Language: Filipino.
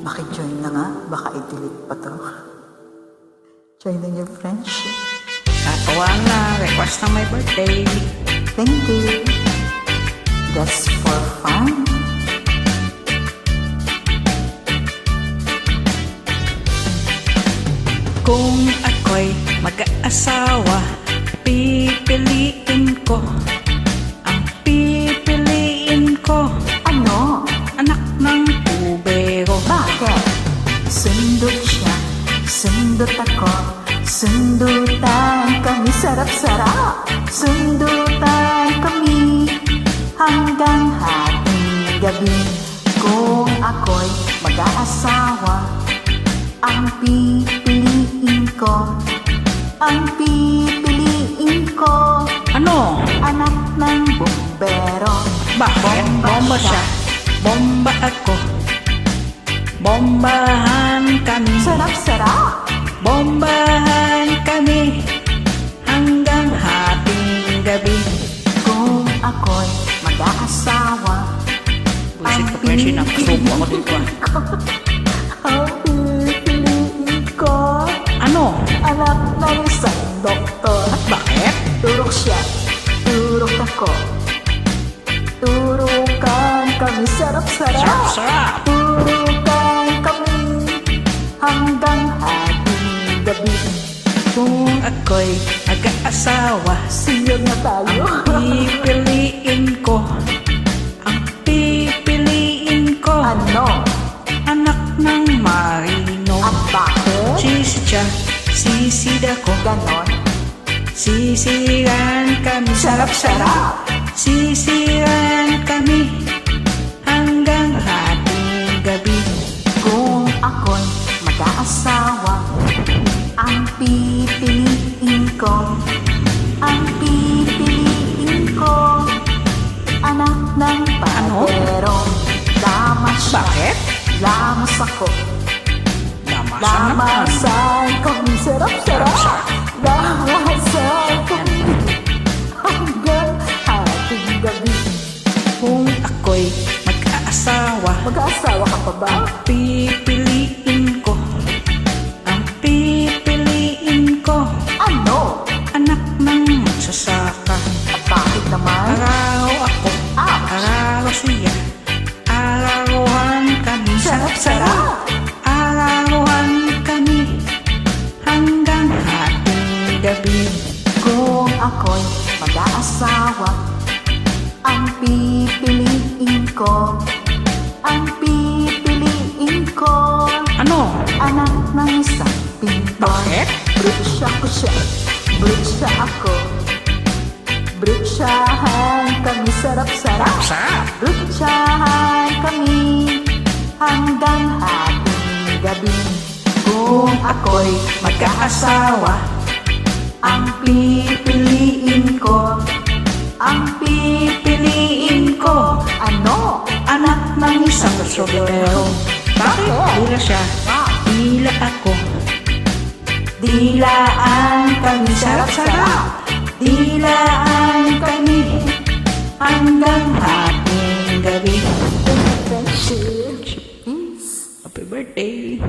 Maki-join na nga, baka i-delete pa to. Join na your friendship. Natawa na, request na my birthday. Thank you. Just for fun. Kung ako'y mag-aasawa, pipiliin ko. Ang pipiliin ko, Ano? anak ng tubero. Bakit? Sundot siya, sundot ako. Sundutan kami, sarap-sarap. Sundutan kami hanggang hating gabi. Kung ako'y mag-aasawa, ang pipiliin ko, ang pipiliin ko, Ano? anak ng bumbero. Bakit? Bomba siya, bomba ako. Bombahan kami, Sarap-sarap. bombahan kami hanggang hating gabi. Kung ako'y mag-aasawa, Buisit ka, Percy, nakasubo ako dito ah. ang pipiliin ko, Ano? anak ng isang doktor. Bakit? Turok siya, turok ako. Turukan kami, sarap-sarap. Sarap-sarap. Turukan kami hanggang hating gabi. Kung ako'y mag-aasawa, Siyog na tayo. pipiliin ko. Ang pipiliin ko, Ano? anak ng marino. At bakit? Sisi siya, sisid ako. Ganon. Sisiran kami, sarap-sarap. Sisiran kami hanggang hating gabi. Kung ako'y mag-aasawa, ang pipiliin ko, ang pipiliin ko, anak ng padero. Lamas siya, Bakit? lamas ako. Lamasan naman. Lamasan kami, sarap-sarap. Lamasan kami hanggang hating gabi. Kung ako'y mag-aasawa, Mag-aasawa ka pa ba? pipiliin ko. Ang pipiliin ko, Ano? anak ng magsasaka. At bakit naman? Araw ako, Ouch! araw siya. Arawan kami, sarap-sarap. Arawan kami hanggang hating gabi. Kung ako'y mag-aasawa, ang pipiliin ko, ang pipiliin ko, Ano? anak ng isang pintor. Bakit? Brutsya ko siya, brutsya ako. Brutsyahan kami, sarap-sarap. Sarap. Brutsyahan kami hanggang hating gabi. Kung ako'y mag-aasawa, ang pipiliin ko, ang pipiliin ko, ano? Anak ng isang sobero. Bakit? Dila siya, dila ako. Dilaan kami, sarap-sarap. Dilaan kami hanggang hating gabi. Friendship. Peace. Happy birthday.